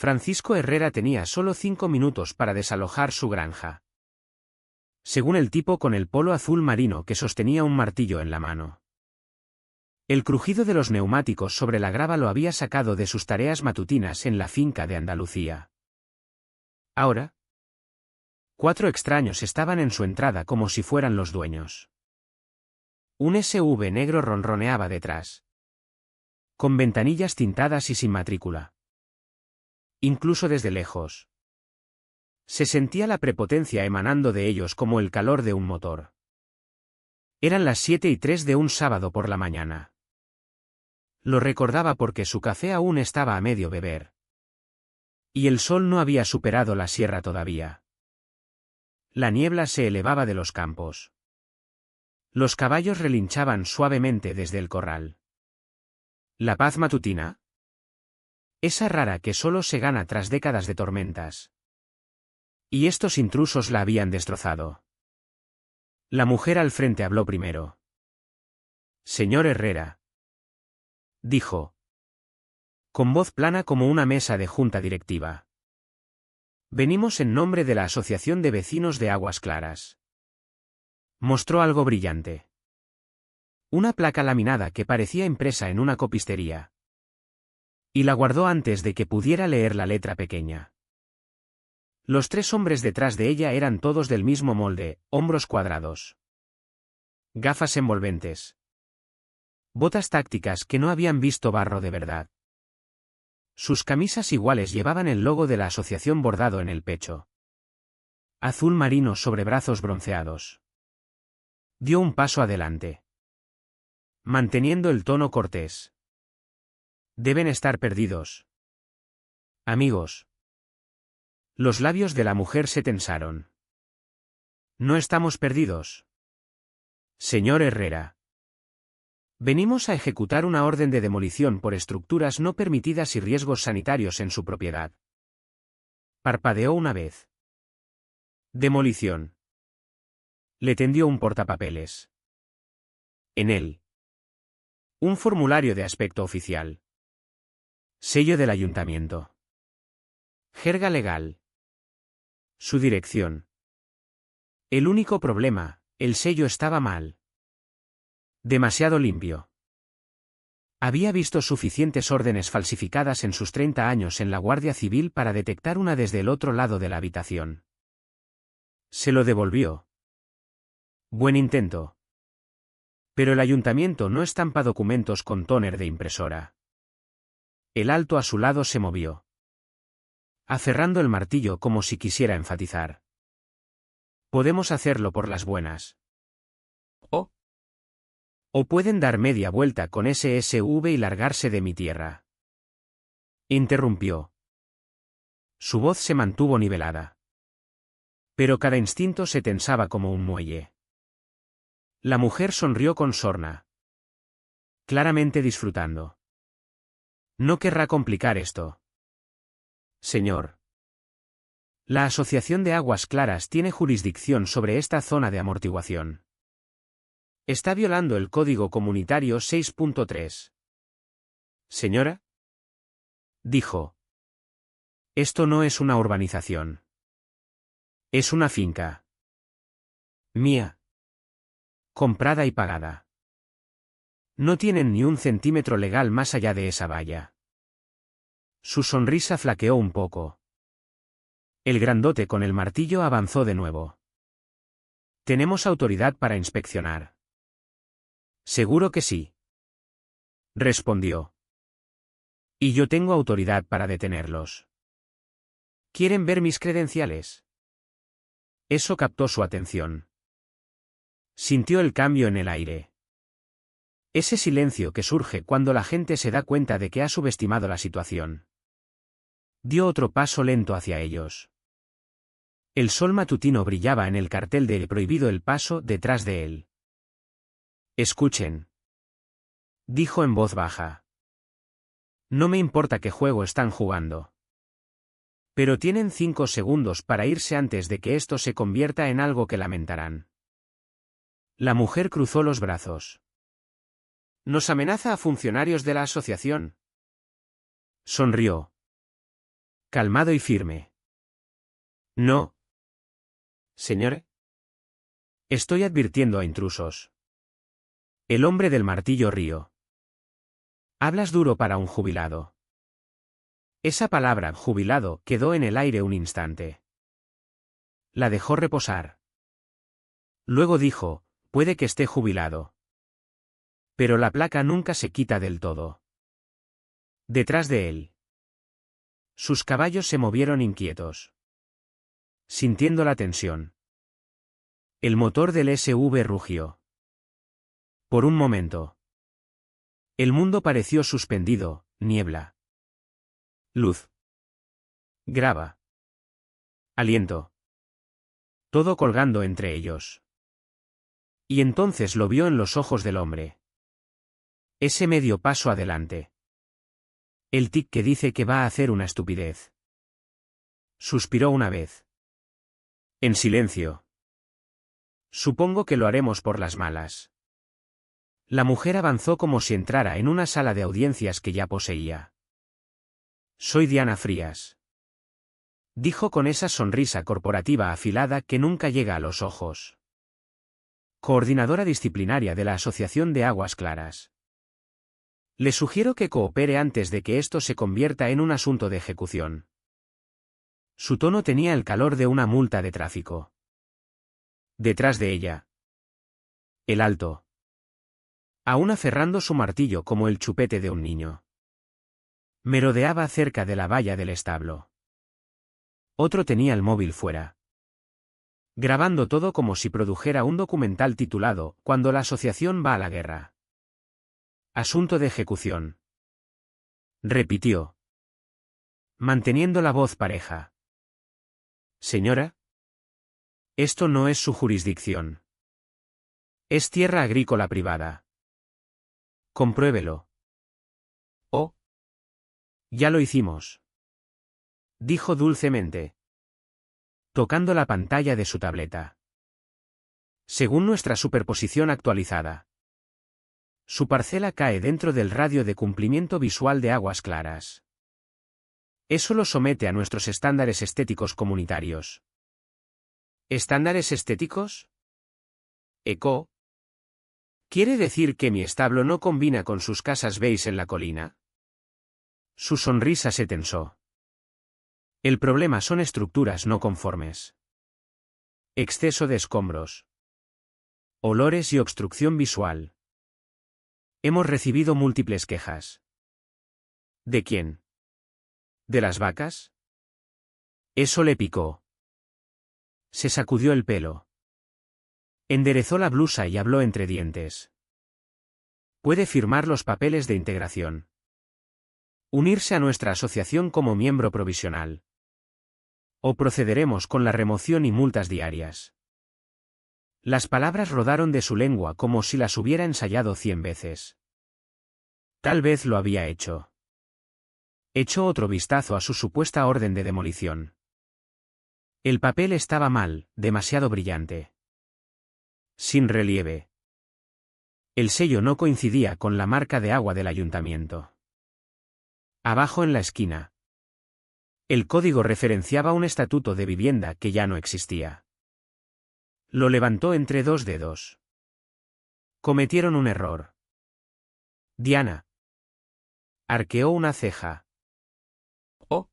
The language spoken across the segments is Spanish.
Francisco Herrera tenía solo 5 minutos para desalojar su granja. Según el tipo con el polo azul marino que sostenía un martillo en la mano. El crujido de los neumáticos sobre la grava lo había sacado de sus tareas matutinas en la finca de Andalucía. Ahora, 4 extraños estaban en su entrada como si fueran los dueños. Un SUV negro ronroneaba detrás. Con ventanillas tintadas y sin matrícula. Incluso desde lejos. Se sentía la prepotencia emanando de ellos como el calor de un motor. Eran las 7:03 de un sábado por la mañana. Lo recordaba porque su café aún estaba a medio beber. Y el sol no había superado la sierra todavía. La niebla se elevaba de los campos. Los caballos relinchaban suavemente desde el corral. La paz matutina. Esa rara que solo se gana tras décadas de tormentas. Y estos intrusos la habían destrozado. La mujer al frente habló primero. Señor Herrera. Dijo. Con voz plana como una mesa de junta directiva. Venimos en nombre de la Asociación de Vecinos de Aguas Claras. Mostró algo brillante. Una placa laminada que parecía impresa en una copistería. Y la guardó antes de que pudiera leer la letra pequeña. Los 3 hombres detrás de ella eran todos del mismo molde, hombros cuadrados. Gafas envolventes. Botas tácticas que no habían visto barro de verdad. Sus camisas iguales llevaban el logo de la asociación bordado en el pecho. Azul marino sobre brazos bronceados. Dio un paso adelante. Manteniendo el tono cortés. Deben estar perdidos. Amigos. Los labios de la mujer se tensaron. No estamos perdidos. Señor Herrera. Venimos a ejecutar una orden de demolición por estructuras no permitidas y riesgos sanitarios en su propiedad. Parpadeó una vez. Demolición. Le tendió un portapapeles. En él. Un formulario de aspecto oficial. Sello del ayuntamiento. Jerga legal. Su dirección. El único problema, el sello estaba mal. Demasiado limpio. Había visto suficientes órdenes falsificadas en sus 30 años en la Guardia Civil para detectar una desde el otro lado de la habitación. Se lo devolvió. Buen intento. Pero el ayuntamiento no estampa documentos con tóner de impresora. El alto a su lado se movió. Aferrando el martillo como si quisiera enfatizar. Podemos hacerlo por las buenas. O pueden dar media vuelta con ese SUV y largarse de mi tierra. Interrumpió. Su voz se mantuvo nivelada. Pero cada instinto se tensaba como un muelle. La mujer sonrió con sorna. Claramente disfrutando. No querrá complicar esto. Señor. La Asociación de Aguas Claras tiene jurisdicción sobre esta zona de amortiguación. Está violando el Código Comunitario 6.3. Señora. Dijo. Esto no es una urbanización. Es una finca. Mía. Comprada y pagada. No tienen ni un centímetro legal más allá de esa valla. Su sonrisa flaqueó un poco. El grandote con el martillo avanzó de nuevo. Tenemos autoridad para inspeccionar. Seguro que sí. Respondió. Y yo tengo autoridad para detenerlos. ¿Quieren ver mis credenciales? Eso captó su atención. Sintió el cambio en el aire. Ese silencio que surge cuando la gente se da cuenta de que ha subestimado la situación. Dio otro paso lento hacia ellos. El sol matutino brillaba en el cartel de "Prohibido el paso" detrás de él. Escuchen. Dijo en voz baja. No me importa qué juego están jugando. Pero tienen 5 segundos para irse antes de que esto se convierta en algo que lamentarán. La mujer cruzó los brazos. ¿Nos amenaza a funcionarios de la asociación? Sonrió. calmado y firme. No. Señor. Estoy advirtiendo a intrusos. El hombre del martillo rió. Hablas duro para un jubilado. Esa palabra, jubilado, quedó en el aire un instante. La dejó reposar. Luego dijo, puede que esté jubilado. Pero la placa nunca se quita del todo. Detrás de él. Sus caballos se movieron inquietos. Sintiendo la tensión. El motor del SV rugió. Por un momento. El mundo pareció suspendido, niebla. Luz. Grava. Aliento. Todo colgando entre ellos. Y entonces lo vio en los ojos del hombre. Ese medio paso adelante. El tic que dice que va a hacer una estupidez. Suspiró una vez. En silencio. Supongo que lo haremos por las malas. La mujer avanzó como si entrara en una sala de audiencias que ya poseía. Soy Diana Frías. Dijo con esa sonrisa corporativa afilada que nunca llega a los ojos. Coordinadora disciplinaria de la Asociación de Aguas Claras. Le sugiero que coopere antes de que esto se convierta en un asunto de ejecución. Su tono tenía el calor de una multa de tráfico. Detrás de ella. El alto. Aún aferrando su martillo como el chupete de un niño. Merodeaba cerca de la valla del establo. Otro tenía el móvil fuera. Grabando todo como si produjera un documental titulado Cuando la asociación va a la guerra. Asunto de ejecución. Repitió. Manteniendo la voz pareja. Señora. Esto no es su jurisdicción. Es tierra agrícola privada. Compruébelo. Oh. Ya lo hicimos. Dijo dulcemente. Tocando la pantalla de su tableta. Según nuestra superposición actualizada. Su parcela cae dentro del radio de cumplimiento visual de Aguas Claras. Eso lo somete a nuestros estándares estéticos comunitarios. ¿Estándares estéticos? Eco. ¿Quiere decir que mi establo no combina con sus casas beige en la colina? Su sonrisa se tensó. El problema son estructuras no conformes. Exceso de escombros. Olores y obstrucción visual. Hemos recibido múltiples quejas. ¿De quién? ¿De las vacas? Eso le picó. Se sacudió el pelo. Enderezó la blusa y habló entre dientes. Puede firmar los papeles de integración. Unirse a nuestra asociación como miembro provisional. O procederemos con la remoción y multas diarias. Las palabras rodaron de su lengua como si las hubiera ensayado 100 veces. Tal vez lo había hecho. Echó otro vistazo a su supuesta orden de demolición. El papel estaba mal, demasiado brillante. Sin relieve. El sello no coincidía con la marca de agua del ayuntamiento. Abajo en la esquina. El código referenciaba un estatuto de vivienda que ya no existía. Lo levantó entre dos dedos. Cometieron un error. Diana. Arqueó una ceja. Oh.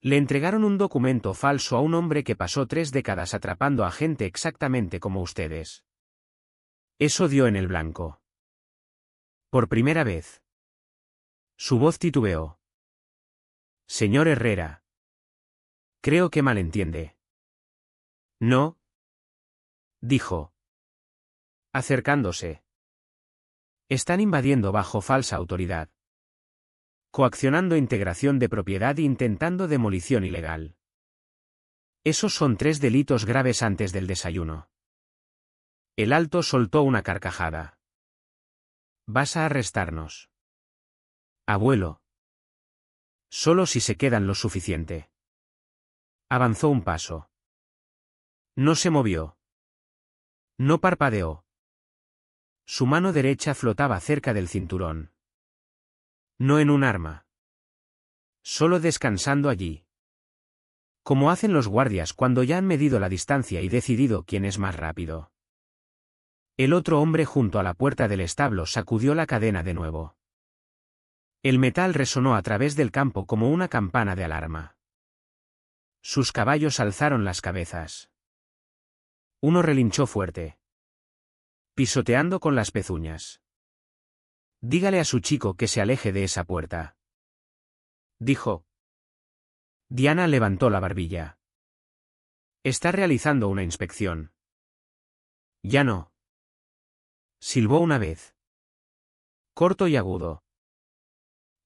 Le entregaron un documento falso a un hombre que pasó 3 décadas atrapando a gente exactamente como ustedes. Eso dio en el blanco. Por primera vez. Su voz titubeó. Señor Herrera. Creo que malentiende. No. Dijo. Acercándose. Están invadiendo bajo falsa autoridad. Coaccionando integración de propiedad e intentando demolición ilegal. Esos son 3 delitos graves antes del desayuno. El alto soltó una carcajada. Vas a arrestarnos. Abuelo. Solo si se quedan lo suficiente. Avanzó un paso. No se movió. No parpadeó. Su mano derecha flotaba cerca del cinturón. No en un arma. Solo descansando allí. Como hacen los guardias cuando ya han medido la distancia y decidido quién es más rápido. El otro hombre junto a la puerta del establo sacudió la cadena de nuevo. El metal resonó a través del campo como una campana de alarma. Sus caballos alzaron las cabezas. Uno relinchó fuerte, pisoteando con las pezuñas. «Dígale a su chico que se aleje de esa puerta», dijo. Diana levantó la barbilla. «Está realizando una inspección». «Ya no». Silbó una vez. Corto y agudo.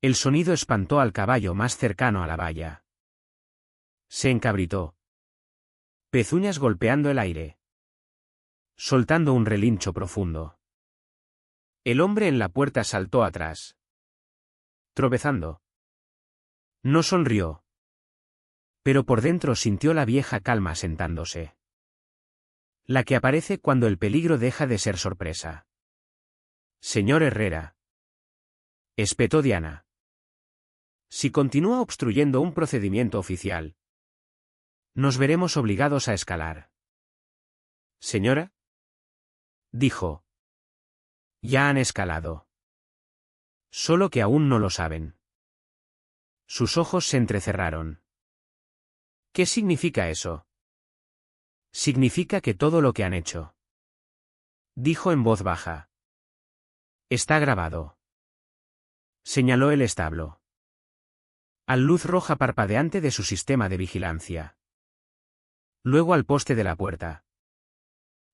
El sonido espantó al caballo más cercano a la valla. Se encabritó. Pezuñas golpeando el aire. Soltando un relincho profundo. El hombre en la puerta saltó atrás. Tropezando. No sonrió. Pero por dentro sintió la vieja calma sentándose. La que aparece cuando el peligro deja de ser sorpresa. «Señor Herrera», espetó Diana. «Si continúa obstruyendo un procedimiento oficial, nos veremos obligados a escalar». «¿Señora?», dijo. «Ya han escalado. Solo que aún no lo saben». Sus ojos se entrecerraron. «¿Qué significa eso?» «Significa que todo lo que han hecho», dijo en voz baja. «Está grabado». Señaló el establo. Al luz roja parpadeante de su sistema de vigilancia. Luego al poste de la puerta.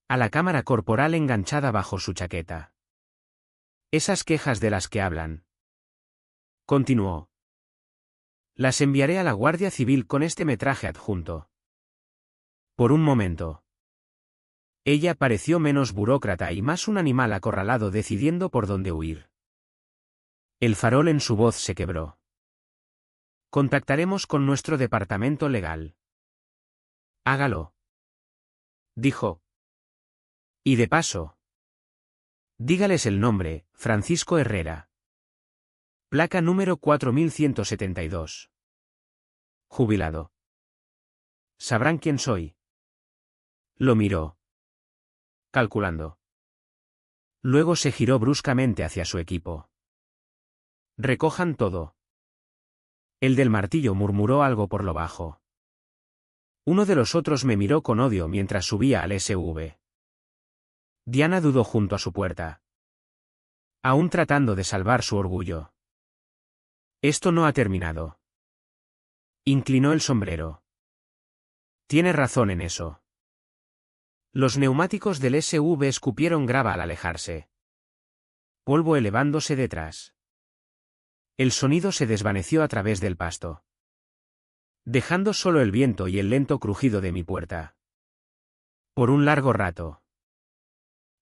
A la cámara corporal enganchada bajo su chaqueta. «Esas quejas de las que hablan», continuó. «Las enviaré a la Guardia Civil con este metraje adjunto». Por un momento. Ella pareció menos burócrata y más un animal acorralado decidiendo por dónde huir. El farol en su voz se quebró. «Contactaremos con nuestro departamento legal». «Hágalo», dijo. «Y de paso, dígales el nombre, Francisco Herrera. Placa número 4172. Jubilado. Sabrán quién soy». Lo miró. Calculando. Luego se giró bruscamente hacia su equipo. «Recojan todo». El del martillo murmuró algo por lo bajo. Uno de los otros me miró con odio mientras subía al SV. Diana dudó junto a su puerta. Aún tratando de salvar su orgullo. «Esto no ha terminado». Inclinó el sombrero. «Tiene razón en eso». Los neumáticos del SV escupieron grava al alejarse. Polvo elevándose detrás. El sonido se desvaneció a través del pasto. Dejando solo el viento y el lento crujido de mi puerta. Por un largo rato.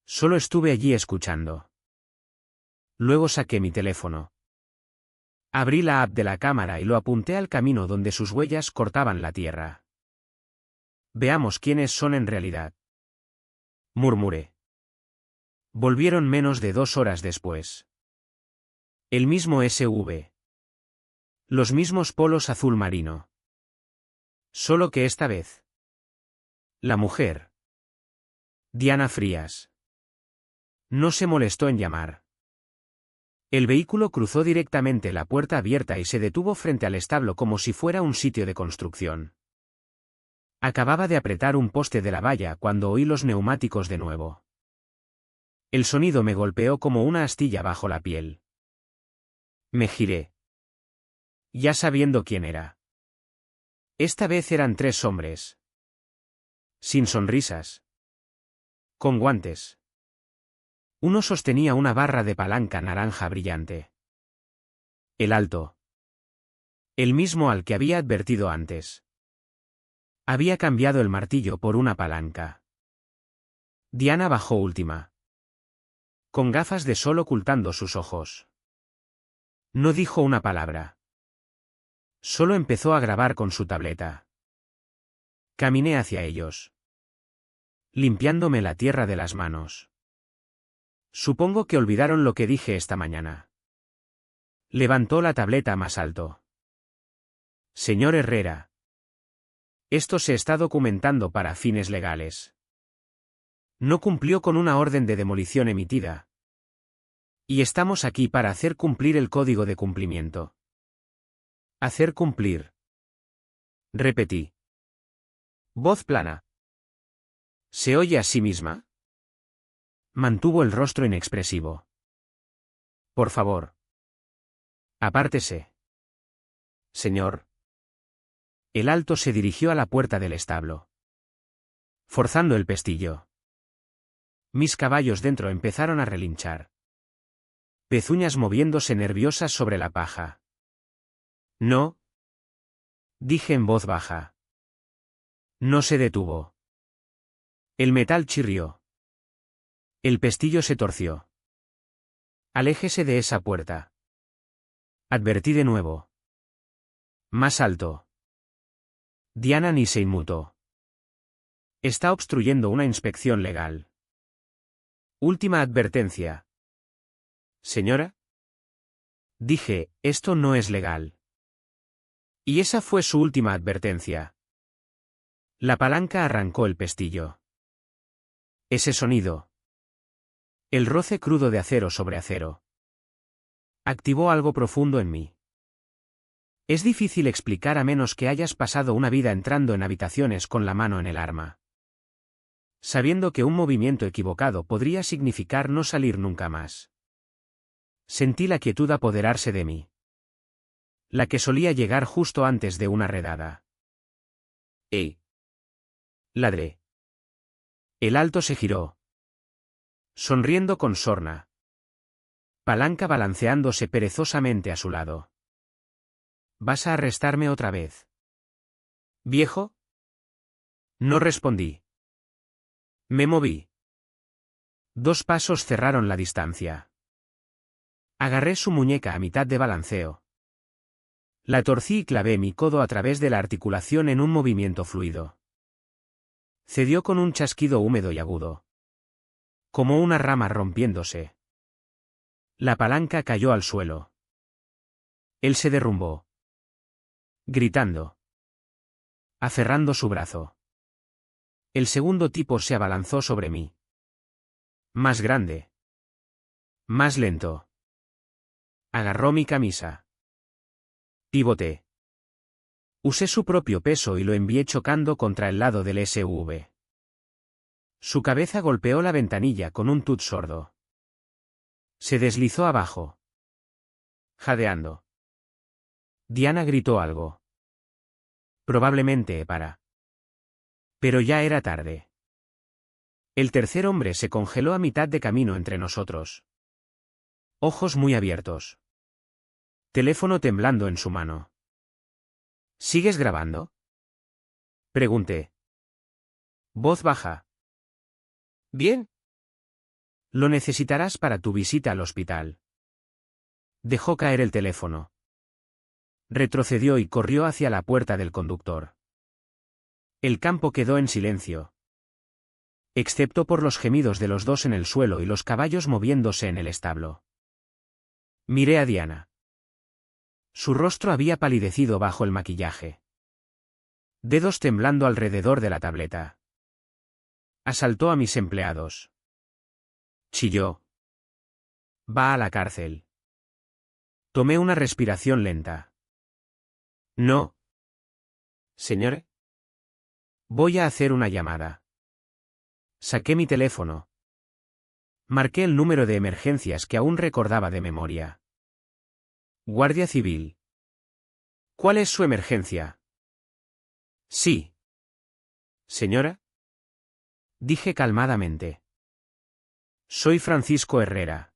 Solo estuve allí escuchando. Luego saqué mi teléfono. Abrí la app de la cámara y lo apunté al camino donde sus huellas cortaban la tierra. «Veamos quiénes son en realidad», murmuré. Volvieron menos de 2 horas después. El mismo SV. Los mismos polos azul marino. Solo que esta vez. La mujer. Diana Frías. No se molestó en llamar. El vehículo cruzó directamente la puerta abierta y se detuvo frente al establo como si fuera un sitio de construcción. Acababa de apretar un poste de la valla cuando oí los neumáticos de nuevo. El sonido me golpeó como una astilla bajo la piel. Me giré. Ya sabiendo quién era. Esta vez eran 3 hombres. Sin sonrisas. Con guantes. Uno sostenía una barra de palanca naranja brillante. El alto. El mismo al que había advertido antes. Había cambiado el martillo por una palanca. Diana bajó última. Con gafas de sol ocultando sus ojos. No dijo una palabra. Solo empezó a grabar con su tableta. Caminé hacia ellos. Limpiándome la tierra de las manos. Supongo que olvidaron lo que dije esta mañana. Levantó la tableta más alto. Señor Herrera. Esto se está documentando para fines legales. No cumplió con una orden de demolición emitida. Y estamos aquí para hacer cumplir el código de cumplimiento. Hacer cumplir. Repetí. Voz plana. ¿Se oye a sí misma? Mantuvo el rostro inexpresivo. Por favor. Apártese. Señor. El alto se dirigió a la puerta del establo. Forzando el pestillo. Mis caballos dentro empezaron a relinchar. Pezuñas moviéndose nerviosas sobre la paja. No. Dije en voz baja. No se detuvo. El metal chirrió. El pestillo se torció. Aléjese de esa puerta. Advertí de nuevo. Más alto. Diana ni se inmutó. Está obstruyendo una inspección legal. Última advertencia. Señora. Dije, esto no es legal. Y esa fue su última advertencia. La palanca arrancó el pestillo. Ese sonido. El roce crudo de acero sobre acero. Activó algo profundo en mí. Es difícil explicar a menos que hayas pasado una vida entrando en habitaciones con la mano en el arma. Sabiendo que un movimiento equivocado podría significar no salir nunca más. Sentí la quietud apoderarse de mí. La que solía llegar justo antes de una redada. ¡Ey! Ladré. El alto se giró. Sonriendo con sorna. Palanca balanceándose perezosamente a su lado. ¿Vas a arrestarme otra vez? ¿Viejo? No respondí. Me moví. 2 pasos cerraron la distancia. Agarré su muñeca a mitad de balanceo. La torcí y clavé mi codo a través de la articulación en un movimiento fluido. Cedió con un chasquido húmedo y agudo. Como una rama rompiéndose. La palanca cayó al suelo. Él se derrumbó. Gritando. Aferrando su brazo. El segundo tipo se abalanzó sobre mí. Más grande. Más lento. Agarró mi camisa. Pivoté. Usé su propio peso y lo envié chocando contra el lado del SUV. Su cabeza golpeó la ventanilla con un tut sordo. Se deslizó abajo. Jadeando. Diana gritó algo. Probablemente para. Pero ya era tarde. El tercer hombre se congeló a mitad de camino entre nosotros. Ojos muy abiertos. Teléfono temblando en su mano. ¿Sigues grabando? Pregunté. Voz baja. Bien. Lo necesitarás para tu visita al hospital. Dejó caer el teléfono. Retrocedió y corrió hacia la puerta del conductor. El campo quedó en silencio. Excepto por los gemidos de los dos en el suelo y los caballos moviéndose en el establo. Miré a Diana. Su rostro había palidecido bajo el maquillaje. Dedos temblando alrededor de la tableta. Asaltó a mis empleados. Chilló. Va a la cárcel. Tomé una respiración lenta. No. Señor. Voy a hacer una llamada. Saqué mi teléfono. Marqué el número de emergencias que aún recordaba de memoria. Guardia Civil. ¿Cuál es su emergencia? Sí. Señora. Dije calmadamente. Soy Francisco Herrera.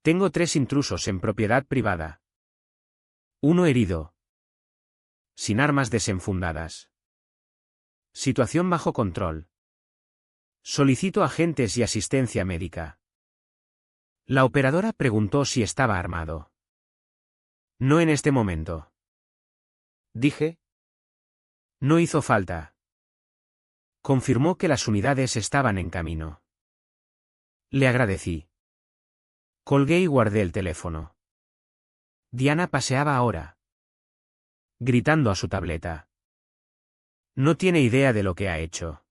Tengo 3 intrusos en propiedad privada. 1 herido. Sin armas desenfundadas. Situación bajo control. Solicito agentes y asistencia médica. La operadora preguntó si estaba armado. No en este momento. Dije. No hizo falta. Confirmó que las unidades estaban en camino. Le agradecí. Colgué y guardé el teléfono. Diana paseaba ahora. gritando a su tableta. No tiene idea de lo que ha hecho.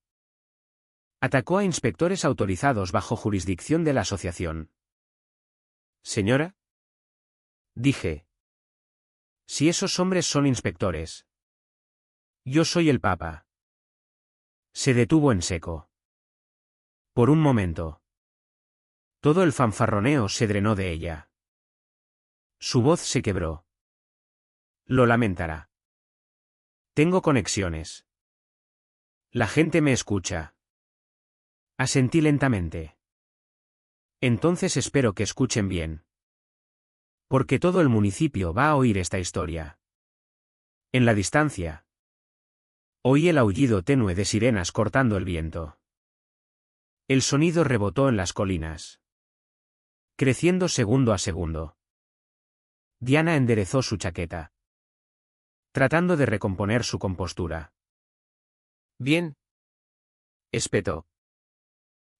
Atacó a inspectores autorizados bajo jurisdicción de la asociación. Señora, dije. Si esos hombres son inspectores. Yo soy el Papa. Se detuvo en seco. Por un momento. Todo el fanfarroneo se drenó de ella. Su voz se quebró. Lo lamentará. Tengo conexiones. La gente me escucha. Asentí lentamente. Entonces espero que escuchen bien. Porque todo el municipio va a oír esta historia. En la distancia. Oí el aullido tenue de sirenas cortando el viento. El sonido rebotó en las colinas. Creciendo segundo a segundo. Diana enderezó su chaqueta. Tratando de recomponer su compostura. Bien. Espetó.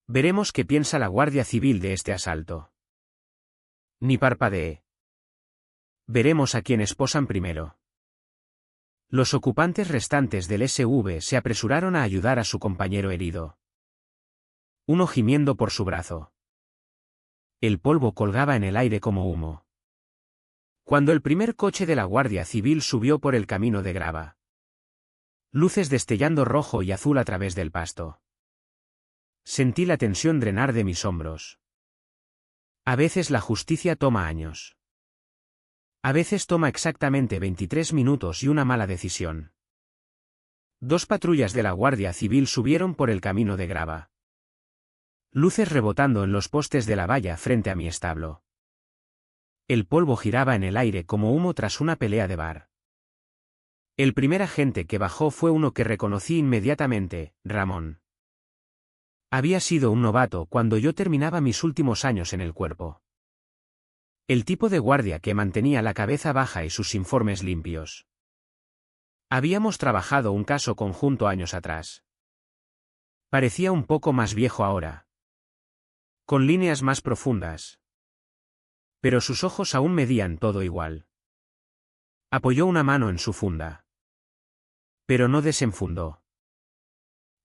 Veremos qué piensa la Guardia Civil de este asalto. Ni parpadee. Veremos a quién esposan primero. Los ocupantes restantes del SV se apresuraron a ayudar a su compañero herido. Uno gimiendo por su brazo. El polvo colgaba en el aire como humo. Cuando el primer coche de la Guardia Civil subió por el camino de grava. Luces destellando rojo y azul a través del pasto. Sentí la tensión drenar de mis hombros. A veces la justicia toma años. A veces toma exactamente 23 minutos y una mala decisión. 2 patrullas de la Guardia Civil subieron por el camino de grava. Luces rebotando en los postes de la valla frente a mi establo. El polvo giraba en el aire como humo tras una pelea de bar. El primer agente que bajó fue uno que reconocí inmediatamente, Ramón. Había sido un novato cuando yo terminaba mis últimos años en el cuerpo. El tipo de guardia que mantenía la cabeza baja y sus informes limpios. Habíamos trabajado un caso conjunto años atrás. Parecía un poco más viejo ahora. Con líneas más profundas. Pero sus ojos aún medían todo igual. Apoyó una mano en su funda. Pero no desenfundó.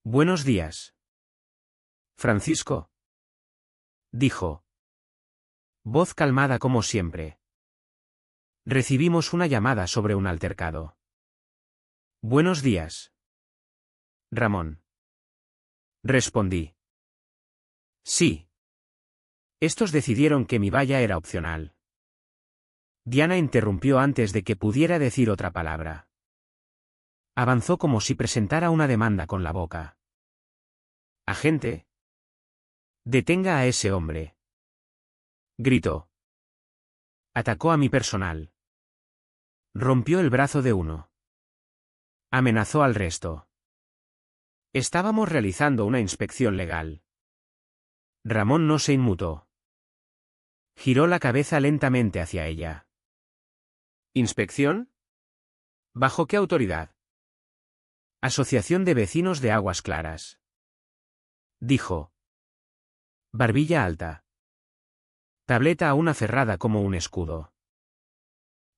Buenos días. Francisco. Dijo. Voz calmada como siempre. Recibimos una llamada sobre un altercado. Buenos días. Ramón. Respondí. Sí. Estos decidieron que mi valla era opcional. Diana interrumpió antes de que pudiera decir otra palabra. Avanzó como si presentara una demanda con la boca. Agente. Detenga a ese hombre. Gritó. Atacó a mi personal. Rompió el brazo de uno. Amenazó al resto. Estábamos realizando una inspección legal. Ramón no se inmutó. Giró la cabeza lentamente hacia ella. ¿Inspección? ¿Bajo qué autoridad? Asociación de Vecinos de Aguas Claras. Dijo. Barbilla alta. Tableta aún aferrada como un escudo.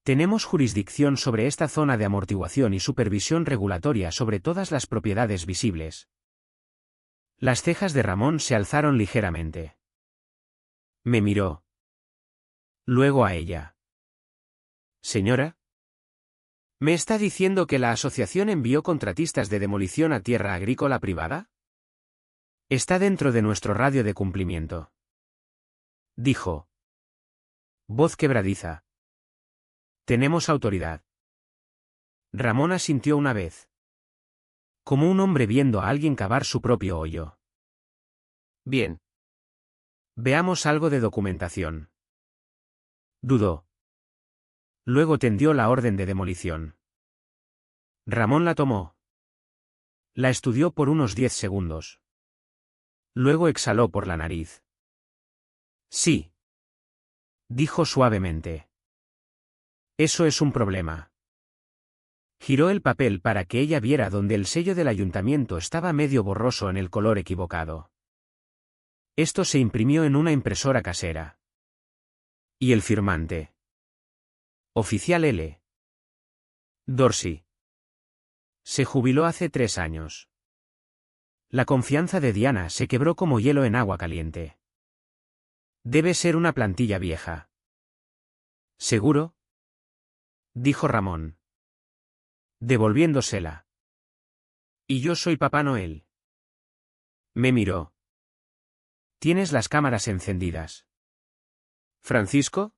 Tenemos jurisdicción sobre esta zona de amortiguación y supervisión regulatoria sobre todas las propiedades visibles. Las cejas de Ramón se alzaron ligeramente. Me miró. Luego a ella. Señora. ¿Me está diciendo que la asociación envió contratistas de demolición a tierra agrícola privada? Está dentro de nuestro radio de cumplimiento. Dijo. Voz quebradiza. Tenemos autoridad. Ramón asintió una vez. Como un hombre viendo a alguien cavar su propio hoyo. Bien. Veamos algo de documentación. Dudó. Luego tendió la orden de demolición. Ramón la tomó. La estudió por unos 10 segundos. Luego exhaló por la nariz. Sí. Dijo suavemente. Eso es un problema. Giró el papel para que ella viera donde el sello del ayuntamiento estaba medio borroso en el color equivocado. Esto se imprimió en una impresora casera. ¿Y el firmante? Oficial L. Dorsey. Se jubiló hace 3 años. La confianza de Diana se quebró como hielo en agua caliente. Debe ser una plantilla vieja. ¿Seguro? Dijo Ramón, devolviéndosela. Y yo soy Papá Noel. Me miró. ¿Tienes las cámaras encendidas? ¿Francisco?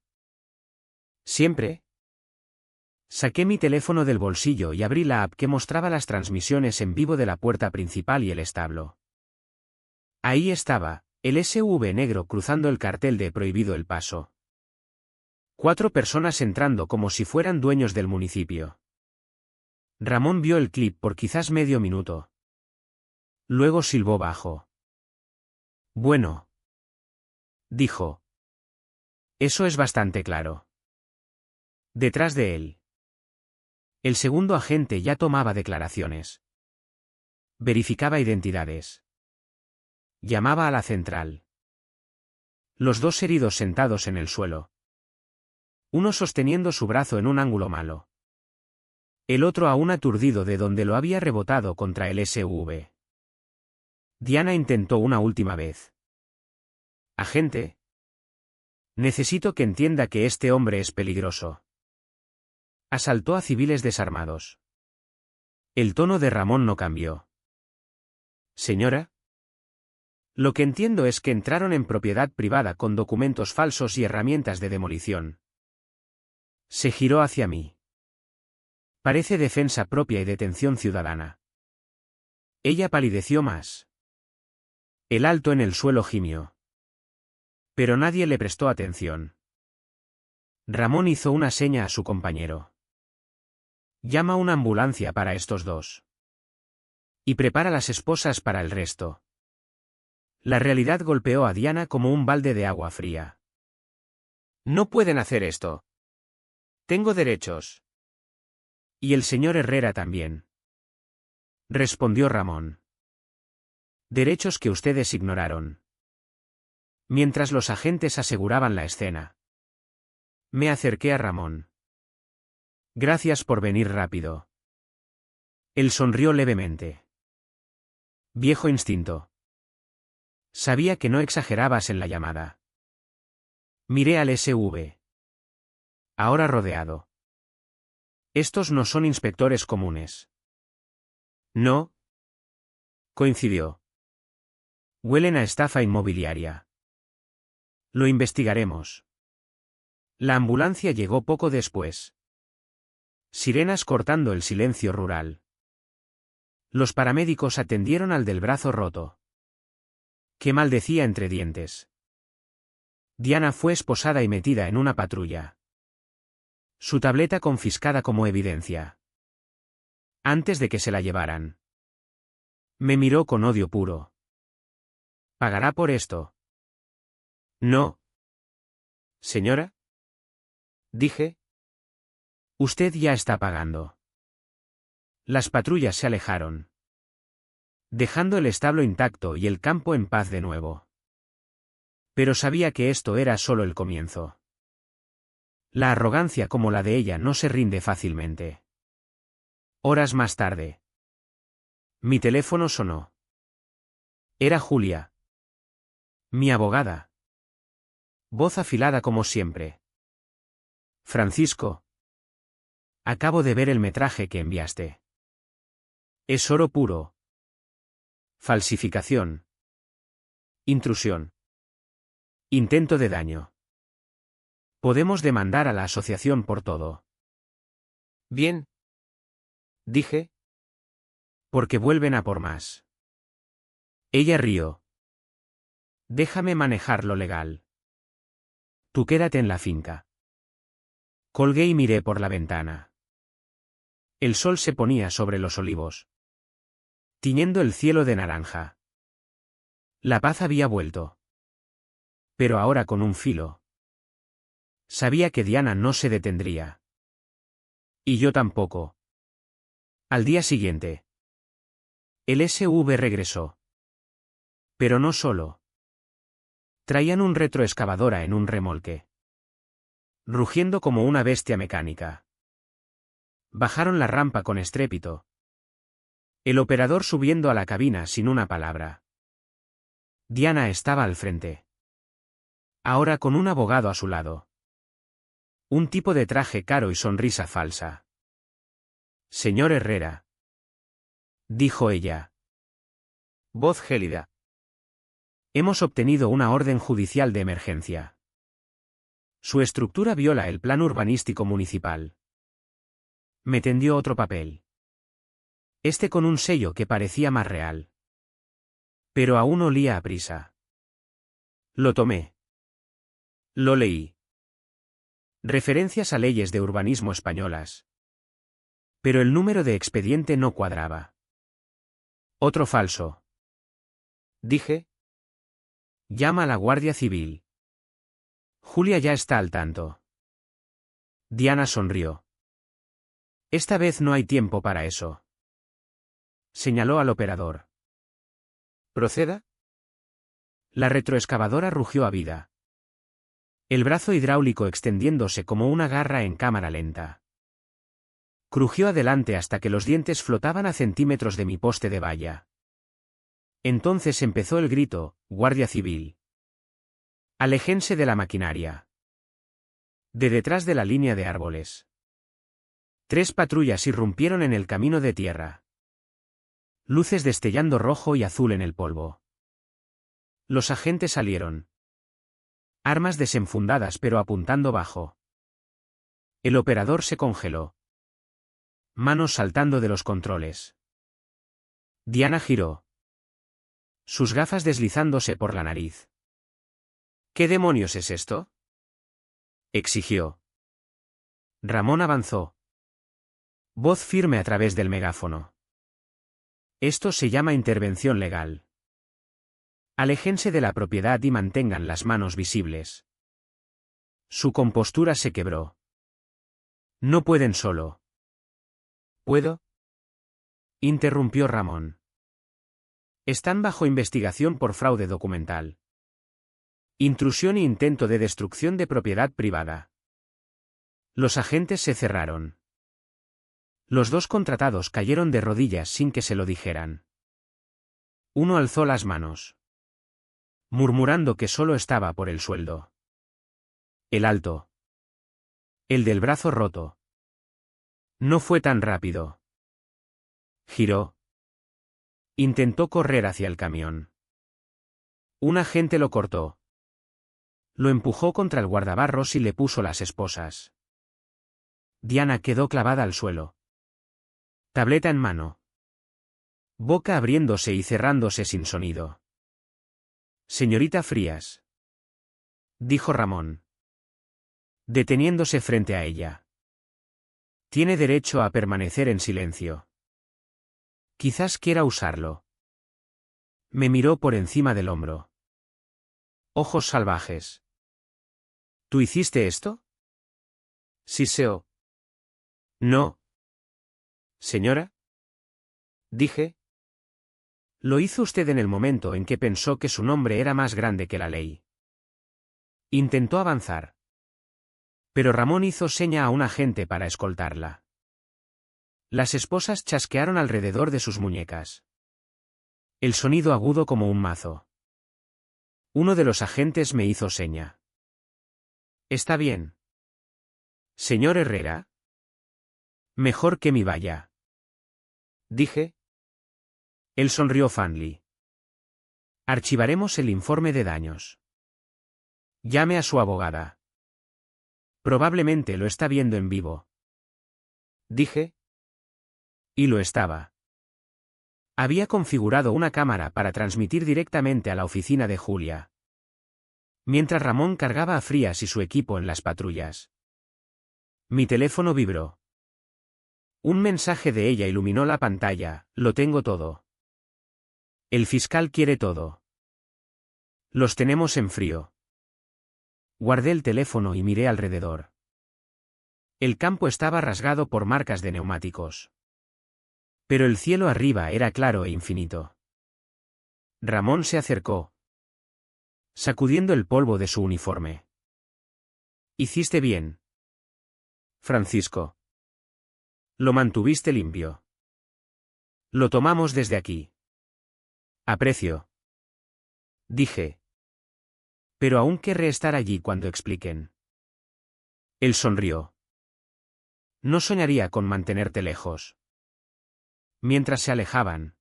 Siempre. Saqué mi teléfono del bolsillo y abrí la app que mostraba las transmisiones en vivo de la puerta principal y el establo. Ahí estaba, el SUV negro cruzando el cartel de prohibido el paso. 4 personas entrando como si fueran dueños del municipio. Ramón vio el clip por quizás medio minuto. Luego silbó bajo. Bueno. Dijo. Eso es bastante claro. Detrás de él. El segundo agente ya tomaba declaraciones. Verificaba identidades. Llamaba a la central. Los 2 heridos sentados en el suelo. Uno sosteniendo su brazo en un ángulo malo. El otro aún aturdido de donde lo había rebotado contra el SUV. Diana intentó una última vez. Agente. Necesito que entienda que este hombre es peligroso. Asaltó a civiles desarmados. El tono de Ramón no cambió. Señora. Lo que entiendo es que entraron en propiedad privada con documentos falsos y herramientas de demolición. Se giró hacia mí. Parece defensa propia y detención ciudadana. Ella palideció más. El alto en el suelo gimió. Pero nadie le prestó atención. Ramón hizo una seña a su compañero. Llama una ambulancia para estos 2. Y prepara las esposas para el resto. La realidad golpeó a Diana como un balde de agua fría. No pueden hacer esto. Tengo derechos. Y el señor Herrera también. Respondió Ramón. Derechos que ustedes ignoraron. Mientras los agentes aseguraban la escena. Me acerqué a Ramón. Gracias por venir rápido. Él sonrió levemente. Viejo instinto. Sabía que no exagerabas en la llamada. Miré al SV. Ahora rodeado. Estos no son inspectores comunes. No. Coincidió. Huelen a estafa inmobiliaria. Lo investigaremos. La ambulancia llegó poco después. Sirenas cortando el silencio rural. Los paramédicos atendieron al del brazo roto. Que maldecía entre dientes. Diana fue esposada y metida en una patrulla. Su tableta confiscada como evidencia. Antes de que se la llevaran. Me miró con odio puro. ¿Pagará por esto? No. Señora. Dije. Usted ya está pagando. Las patrullas se alejaron. Dejando el establo intacto y el campo en paz de nuevo. Pero sabía que esto era solo el comienzo. La arrogancia como la de ella no se rinde fácilmente. Horas más tarde. Mi teléfono sonó. Era Julia. Mi abogada. Voz afilada como siempre. Francisco. Acabo de ver el metraje que enviaste. Es oro puro. Falsificación. Intrusión. Intento de daño. Podemos demandar a la asociación por todo. Bien. Dije. Porque vuelven a por más. Ella rió. Déjame manejar lo legal. Tú quédate en la finca. Colgué y miré por la ventana. El sol se ponía sobre los olivos, tiñendo el cielo de naranja. La paz había vuelto. Pero ahora con un filo. Sabía que Diana no se detendría. Y yo tampoco. Al día siguiente. El SV regresó. Pero no solo. Traían un retroexcavadora en un remolque. Rugiendo como una bestia mecánica. Bajaron la rampa con estrépito. El operador subiendo a la cabina sin una palabra. Diana estaba al frente. Ahora con un abogado a su lado. Un tipo de traje caro y sonrisa falsa. Señor Herrera. Dijo ella. Voz gélida. Hemos obtenido una orden judicial de emergencia. Su estructura viola el plan urbanístico municipal. Me tendió otro papel. Este con un sello que parecía más real. Pero aún olía a prisa. Lo tomé. Lo leí. Referencias a leyes de urbanismo españolas. Pero el número de expediente no cuadraba. Otro falso. Dije. Llama a la Guardia Civil. Julia ya está al tanto. Diana sonrió. Esta vez no hay tiempo para eso. Señaló al operador. ¿Proceda? La retroexcavadora rugió a vida. El brazo hidráulico extendiéndose como una garra en cámara lenta. Crujió adelante hasta que los dientes flotaban a centímetros de mi poste de valla. Entonces empezó el grito: Guardia Civil. Aléjense de la maquinaria. De detrás de la línea de árboles. 3 patrullas irrumpieron en el camino de tierra. Luces destellando rojo y azul en el polvo. Los agentes salieron. Armas desenfundadas pero apuntando bajo. El operador se congeló. Manos saltando de los controles. Diana giró. Sus gafas deslizándose por la nariz. ¿Qué demonios es esto?, exigió. Ramón avanzó. Voz firme a través del megáfono. Esto se llama intervención legal. Aléjense de la propiedad y mantengan las manos visibles. Su compostura se quebró. No pueden solo. ¿Puedo?, interrumpió Ramón. Están bajo investigación por fraude documental. Intrusión e intento de destrucción de propiedad privada. Los agentes se cerraron. Los 2 contratados cayeron de rodillas sin que se lo dijeran. Uno alzó las manos, murmurando que solo estaba por el sueldo. El alto. El del brazo roto. No fue tan rápido. Giró. Intentó correr hacia el camión. Un agente lo cortó. Lo empujó contra el guardabarros y le puso las esposas. Diana quedó clavada al suelo. Tableta en mano. Boca abriéndose y cerrándose sin sonido. Señorita Frías, dijo Ramón, deteniéndose frente a ella. Tiene derecho a permanecer en silencio. Quizás quiera usarlo. Me miró por encima del hombro. Ojos salvajes. ¿Tú hiciste esto? Siseo. No. Señora, dije. Lo hizo usted en el momento en que pensó que su nombre era más grande que la ley. Intentó avanzar. Pero Ramón hizo seña a un agente para escoltarla. Las esposas chasquearon alrededor de sus muñecas. El sonido agudo como un mazo. Uno de los agentes me hizo seña. ¿Está bien, señor Herrera? Mejor que mi vaya, dije. Él sonrió Fanley. Archivaremos el informe de daños. Llame a su abogada. Probablemente lo está viendo en vivo, dije. Y lo estaba. Había configurado una cámara para transmitir directamente a la oficina de Julia. Mientras Ramón cargaba a Frías y su equipo en las patrullas. Mi teléfono vibró. Un mensaje de ella iluminó la pantalla: lo tengo todo. El fiscal quiere todo. Los tenemos en frío. Guardé el teléfono y miré alrededor. El campo estaba rasgado por marcas de neumáticos. Pero el cielo arriba era claro e infinito. Ramón se acercó, sacudiendo el polvo de su uniforme. Hiciste bien, Francisco. Lo mantuviste limpio. Lo tomamos desde aquí. Aprecio. Dije. Pero aún querré estar allí cuando expliquen. Él sonrió. No soñaría con mantenerte lejos. Mientras se alejaban,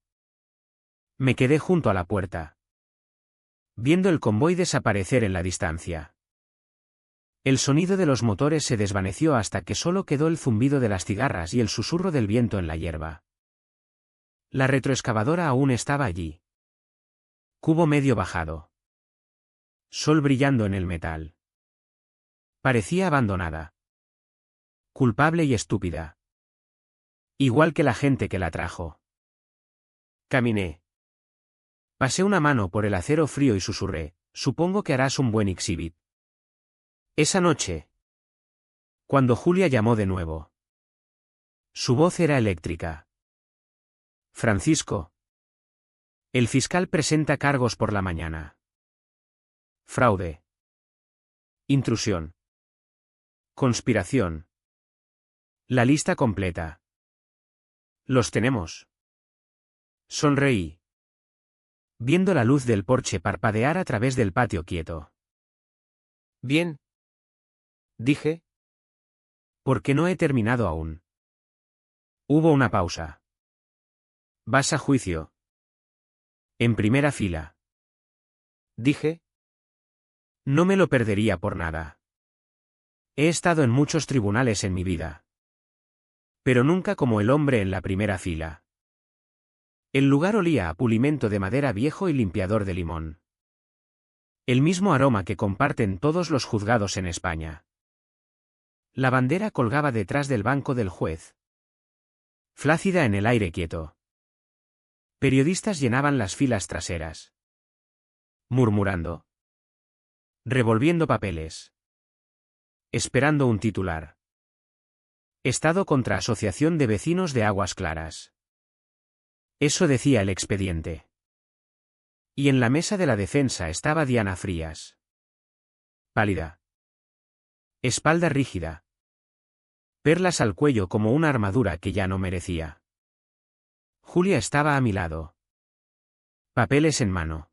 me quedé junto a la puerta, viendo el convoy desaparecer en la distancia. El sonido de los motores se desvaneció hasta que solo quedó el zumbido de las cigarras y el susurro del viento en la hierba. La retroexcavadora aún estaba allí. Cubo medio bajado. Sol brillando en el metal. Parecía abandonada. Culpable y estúpida. Igual que la gente que la trajo. Caminé. Pasé una mano por el acero frío y susurré, supongo que harás un buen exhibit. Esa noche. Cuando Julia llamó de nuevo. Su voz era eléctrica. Francisco. El fiscal presenta cargos por la mañana. Fraude. Intrusión. Conspiración. La lista completa. Los tenemos. Sonreí, viendo la luz del porche parpadear a través del patio quieto. Bien. Dije. Porque no he terminado aún. Hubo una pausa. ¿Vas a juicio? En primera fila. Dije. No me lo perdería por nada. He estado en muchos tribunales en mi vida. Pero nunca como el hombre en la primera fila. El lugar olía a pulimento de madera viejo y limpiador de limón. El mismo aroma que comparten todos los juzgados en España. La bandera colgaba detrás del banco del juez. Flácida en el aire quieto. Periodistas llenaban las filas traseras. Murmurando. Revolviendo papeles. Esperando un titular. Estado contra Asociación de Vecinos de Aguas Claras. Eso decía el expediente. Y en la mesa de la defensa estaba Diana Frías. Pálida. Espalda rígida. Perlas al cuello como una armadura que ya no merecía. Julia estaba a mi lado. Papeles en mano.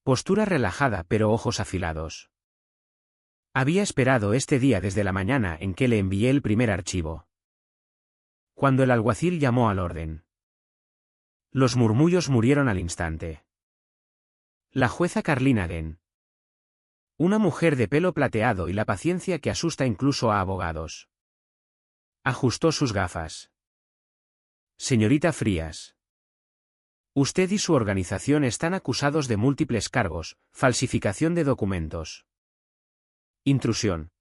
Postura relajada pero ojos afilados. Había esperado este día desde la mañana en que le envié el primer archivo. Cuando el alguacil llamó al orden. Los murmullos murieron al instante. La jueza Carlina Den. Una mujer de pelo plateado y la paciencia que asusta incluso a abogados. Ajustó sus gafas. Señorita Frías. Usted y su organización están acusados de múltiples cargos, falsificación de documentos. Intrusión.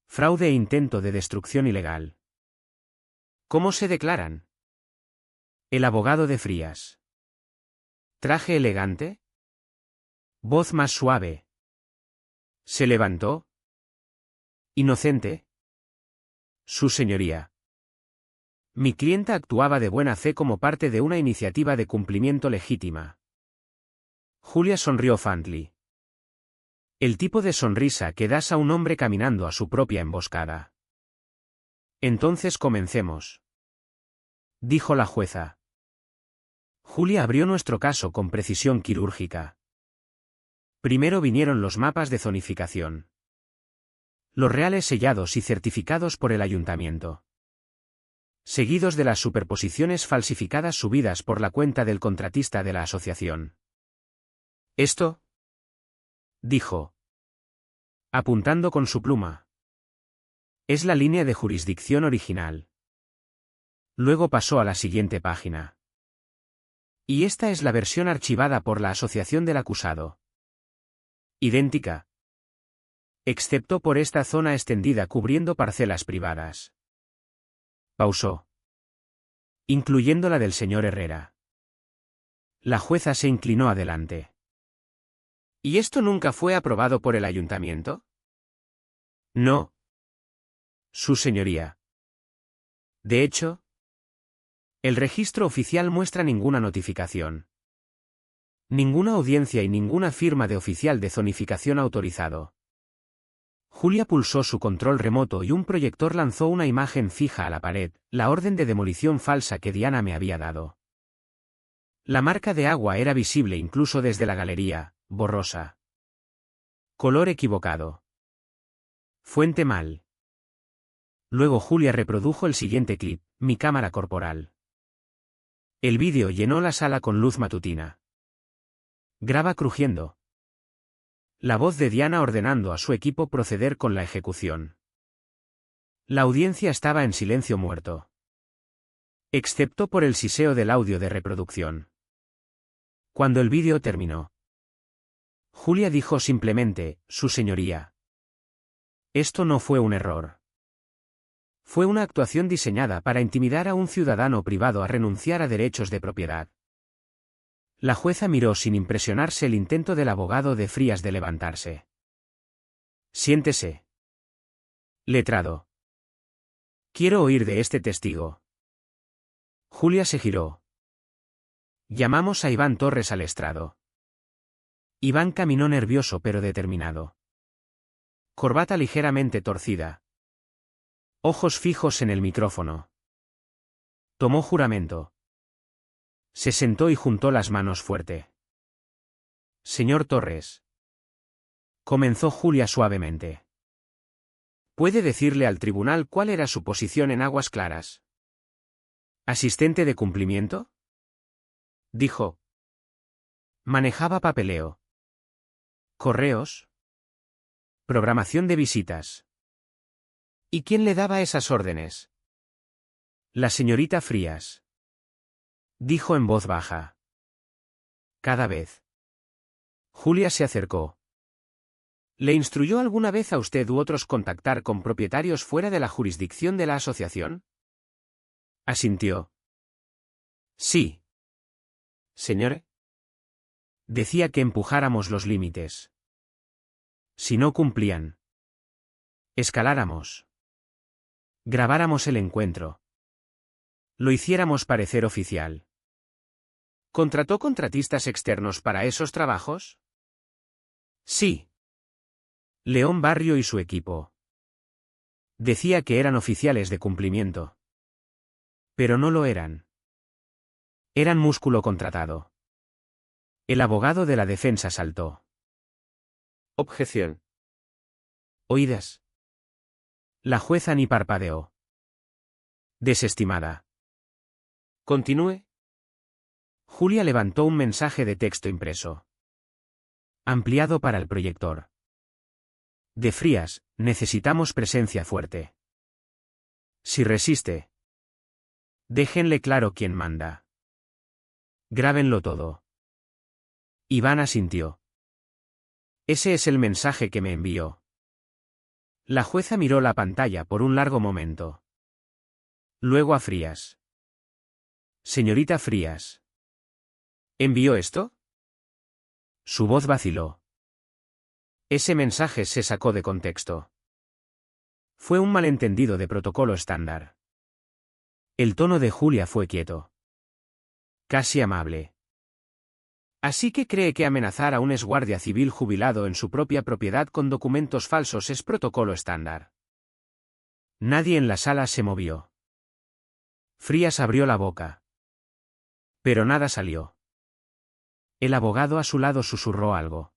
Fraude e intento de destrucción ilegal. ¿Cómo se declaran? El abogado de Frías. ¿Traje elegante? Voz más suave. ¿Se levantó? ¿Inocente? Su señoría. Mi clienta actuaba de buena fe como parte de una iniciativa de cumplimiento legítima. Julia sonrió faintly. El tipo de sonrisa que das a un hombre caminando a su propia emboscada. Entonces comencemos. Dijo la jueza. Julia abrió nuestro caso con precisión quirúrgica. Primero vinieron los mapas de zonificación. Los reales sellados y certificados por el ayuntamiento. Seguidos de las superposiciones falsificadas subidas por la cuenta del contratista de la asociación. ¿Esto? Dijo. Apuntando con su pluma. Es la línea de jurisdicción original. Luego pasó a la siguiente página. Y esta es la versión archivada por la asociación del acusado. Idéntica. Excepto por esta zona extendida cubriendo parcelas privadas. Pausó. Incluyendo la del señor Herrera. La jueza se inclinó adelante. ¿Y esto nunca fue aprobado por el ayuntamiento? No. Su señoría. De hecho, el registro oficial muestra ninguna notificación. Ninguna audiencia y ninguna firma de oficial de zonificación autorizado. Julia pulsó su control remoto y un proyector lanzó una imagen fija a la pared, la orden de demolición falsa que Diana me había dado. La marca de agua era visible incluso desde la galería, borrosa. Color equivocado. Fuente mal. Luego Julia reprodujo el siguiente clip, mi cámara corporal. El vídeo llenó la sala con luz matutina. Graba crujiendo. La voz de Diana ordenando a su equipo proceder con la ejecución. La audiencia estaba en silencio muerto. Excepto por el siseo del audio de reproducción. Cuando el vídeo terminó, Julia dijo simplemente, Su señoría. Esto no fue un error. Fue una actuación diseñada para intimidar a un ciudadano privado a renunciar a derechos de propiedad. La jueza miró sin impresionarse el intento del abogado de Frías de levantarse. Siéntese. Letrado. Quiero oír de este testigo. Julia se giró. Llamamos a Iván Torres al estrado. Iván caminó nervioso pero determinado. Corbata ligeramente torcida. Ojos fijos en el micrófono. Tomó juramento. Se sentó y juntó las manos fuerte. Señor Torres. Comenzó Julia suavemente. ¿Puede decirle al tribunal cuál era su posición en Aguas Claras? ¿Asistente de cumplimiento? Dijo. Manejaba papeleo. Correos. Programación de visitas. ¿Y quién le daba esas órdenes? La señorita Frías. Dijo en voz baja. Cada vez. Julia se acercó. ¿Le instruyó alguna vez a usted u otros contactar con propietarios fuera de la jurisdicción de la asociación? Asintió. Sí. Señor. Decía que empujáramos los límites. Si no cumplían. Escaláramos. Grabáramos el encuentro. Lo hiciéramos parecer oficial. ¿Contrató contratistas externos para esos trabajos? Sí. León Barrio y su equipo. Decía que eran oficiales de cumplimiento. Pero no lo eran. Eran músculo contratado. El abogado de la defensa saltó. Objeción. Oídas. La jueza ni parpadeó. Desestimada. Continúe. Julia levantó un mensaje de texto impreso. Ampliado para el proyector. De Frías, necesitamos presencia fuerte. Si resiste. Déjenle claro quién manda. Grábenlo todo. Iván asintió. Ese es el mensaje que me envió. La jueza miró la pantalla por un largo momento. Luego a Frías. Señorita Frías. ¿Envió esto? Su voz vaciló. Ese mensaje se sacó de contexto. Fue un malentendido de protocolo estándar. El tono de Julia fue quieto. Casi amable. Así que cree que amenazar a un exguardia civil jubilado en su propia propiedad con documentos falsos es protocolo estándar. Nadie en la sala se movió. Frías abrió la boca. Pero nada salió. El abogado a su lado susurró algo.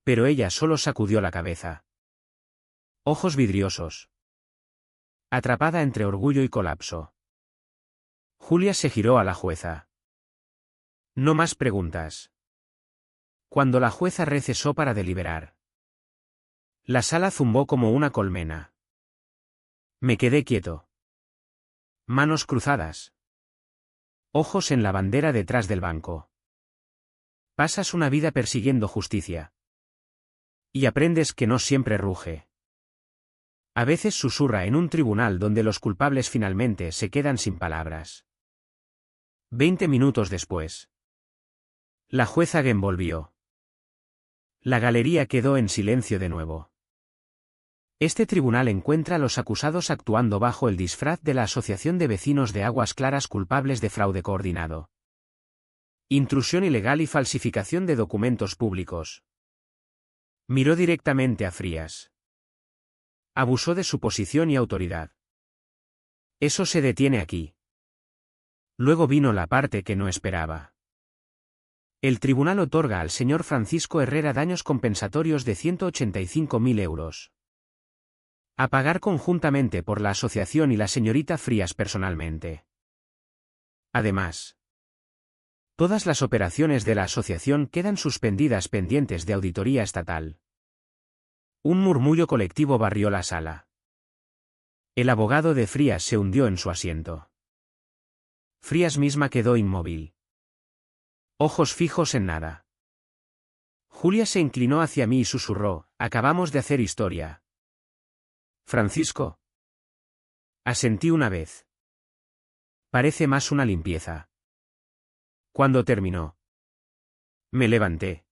Pero ella solo sacudió la cabeza. Ojos vidriosos. Atrapada entre orgullo y colapso. Julia se giró a la jueza. No más preguntas. Cuando la jueza recesó para deliberar. La sala zumbó como una colmena. Me quedé quieto. Manos cruzadas. Ojos en la bandera detrás del banco. Pasas una vida persiguiendo justicia. Y aprendes que no siempre ruge. A veces susurra en un tribunal donde los culpables finalmente se quedan sin palabras. 20 minutos después. La jueza envolvió. La galería quedó en silencio de nuevo. Este tribunal encuentra a los acusados actuando bajo el disfraz de la Asociación de Vecinos de Aguas Claras culpables de fraude coordinado. Intrusión ilegal y falsificación de documentos públicos. Miró directamente a Frías. Abusó de su posición y autoridad. Eso se detiene aquí. Luego vino la parte que no esperaba. El tribunal otorga al señor Francisco Herrera daños compensatorios de 185.000 euros. A pagar conjuntamente por la asociación y la señorita Frías personalmente. Además, todas las operaciones de la asociación quedan suspendidas pendientes de auditoría estatal. Un murmullo colectivo barrió la sala. El abogado de Frías se hundió en su asiento. Frías misma quedó inmóvil. Ojos fijos en nada. Julia se inclinó hacia mí y susurró: acabamos de hacer historia. Francisco. Asentí una vez. Parece más una limpieza. Cuando terminó, me levanté.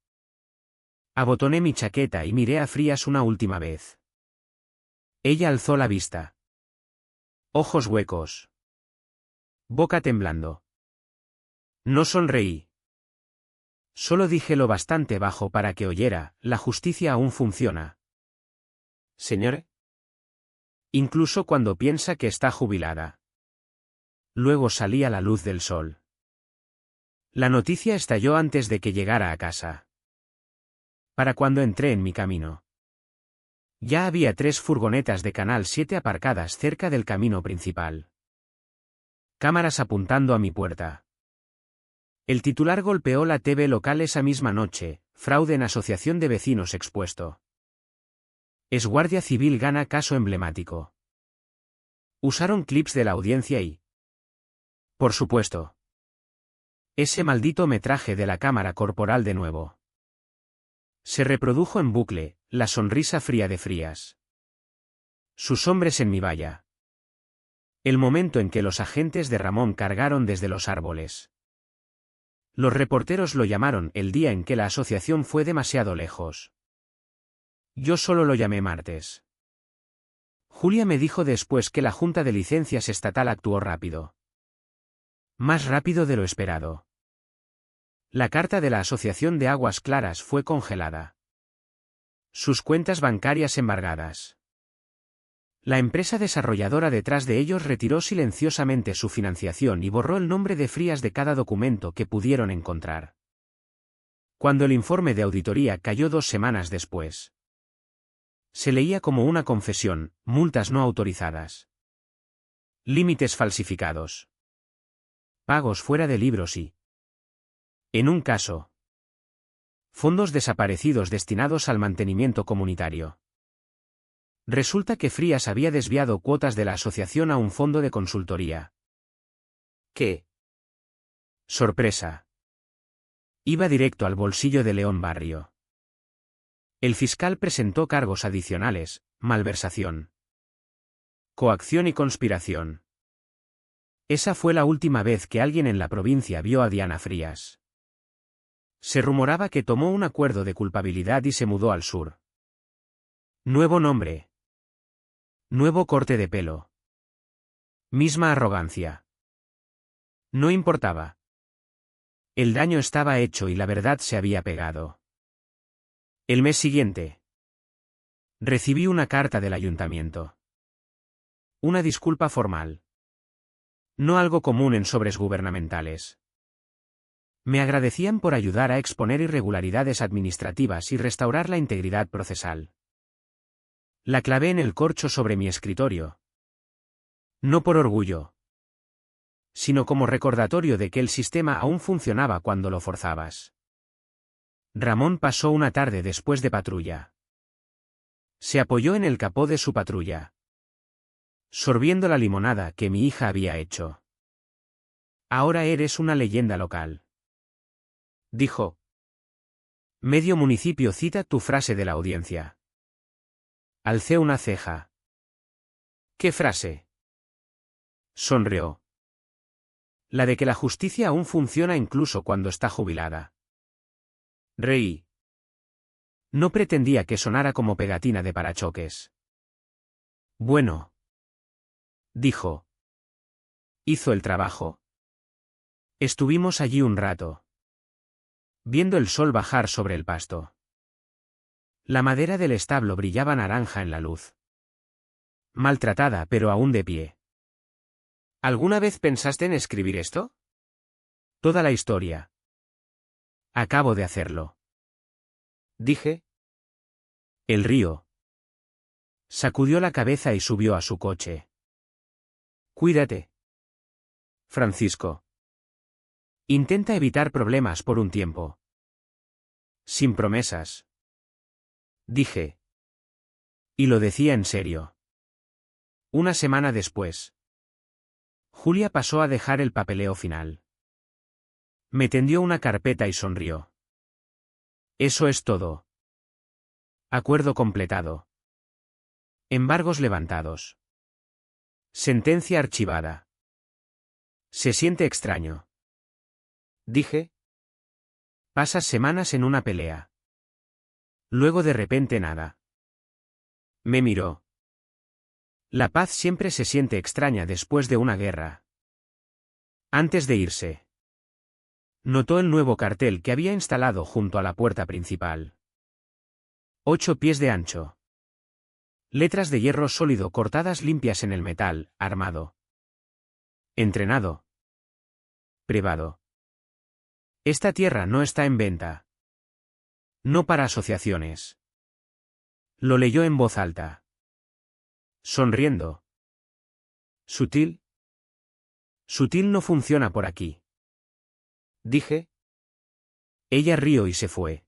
Abotoné mi chaqueta y miré a Frías una última vez. Ella alzó la vista. Ojos huecos. Boca temblando. No sonreí. Solo dije lo bastante bajo para que oyera: la justicia aún funciona. Señor. Incluso cuando piensa que está jubilada. Luego salí a la luz del sol. La noticia estalló antes de que llegara a casa. Para cuando entré en mi camino, ya había 3 furgonetas de Canal 7 aparcadas cerca del camino principal. Cámaras apuntando a mi puerta. El titular golpeó la TV local esa misma noche: fraude en asociación de vecinos expuesto. Es Guardia Civil gana caso emblemático. Usaron clips de la audiencia y, por supuesto, ese maldito metraje de la cámara corporal de nuevo. Se reprodujo en bucle, la sonrisa fría de Frías. Sus hombres en mi valla. El momento en que los agentes de Ramón cargaron desde los árboles. Los reporteros lo llamaron el día en que la asociación fue demasiado lejos. Yo solo lo llamé martes. Julia me dijo después que la Junta de Licencias Estatal actuó rápido. Más rápido de lo esperado. La carta de la Asociación de Aguas Claras fue congelada. Sus cuentas bancarias embargadas. La empresa desarrolladora detrás de ellos retiró silenciosamente su financiación y borró el nombre de Frías de cada documento que pudieron encontrar. Cuando el informe de auditoría cayó 2 semanas después, se leía como una confesión: multas no autorizadas, límites falsificados, pagos fuera de libros y, en un caso, fondos desaparecidos destinados al mantenimiento comunitario. Resulta que Frías había desviado cuotas de la asociación a un fondo de consultoría. ¿Qué? Sorpresa. Iba directo al bolsillo de León Barrio. El fiscal presentó cargos adicionales: malversación, coacción y conspiración. Esa fue la última vez que alguien en la provincia vio a Diana Frías. Se rumoraba que tomó un acuerdo de culpabilidad y se mudó al sur. Nuevo nombre. Nuevo corte de pelo. Misma arrogancia. No importaba. El daño estaba hecho y la verdad se había pegado. El mes siguiente, recibí una carta del ayuntamiento. Una disculpa formal. No algo común en sobres gubernamentales. Me agradecían por ayudar a exponer irregularidades administrativas y restaurar la integridad procesal. La clavé en el corcho sobre mi escritorio. No por orgullo, sino como recordatorio de que el sistema aún funcionaba cuando lo forzabas. Ramón pasó una tarde después de patrulla. Se apoyó en el capó de su patrulla, sorbiendo la limonada que mi hija había hecho. Ahora eres una leyenda local, dijo. Medio municipio cita tu frase de la audiencia. Alcé una ceja. ¿Qué frase? Sonrió. La de que la justicia aún funciona incluso cuando está jubilada. Reí. No pretendía que sonara como pegatina de parachoques. Bueno, dijo. Hizo el trabajo. Estuvimos allí un rato, viendo el sol bajar sobre el pasto. La madera del establo brillaba naranja en la luz. Maltratada pero aún de pie. ¿Alguna vez pensaste en escribir esto? Toda la historia. Acabo de hacerlo. Dije. El río. Sacudió la cabeza y subió a su coche. Cuídate. Francisco. Intenta evitar problemas por un tiempo. Sin promesas. Dije. Y lo decía en serio. Una semana después. Julia pasó a dejar el papeleo final. Me tendió una carpeta y sonrió. Eso es todo. Acuerdo completado. Embargos levantados. Sentencia archivada. Se siente extraño. Dije. Pasas semanas en una pelea. Luego de repente nada. Me miró. La paz siempre se siente extraña después de una guerra. Antes de irse. Notó el nuevo cartel que había instalado junto a la puerta principal. 8 pies de ancho. Letras de hierro sólido cortadas limpias en el metal, armado. Entrenado. Privado. Esta tierra no está en venta. No para asociaciones. Lo leyó en voz alta. Sonriendo. Sutil. Sutil no funciona por aquí. Dije. Ella rió y se fue.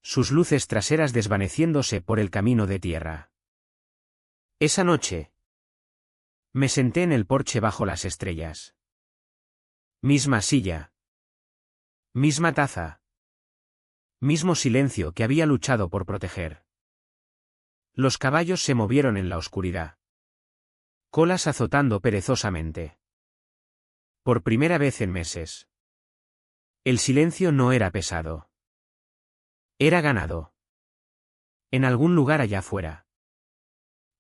Sus luces traseras desvaneciéndose por el camino de tierra. Esa noche. Me senté en el porche bajo las estrellas. Misma silla. Misma taza. Mismo silencio que había luchado por proteger. Los caballos se movieron en la oscuridad. Colas azotando perezosamente. Por primera vez en meses. El silencio no era pesado. Era ganado. En algún lugar allá afuera.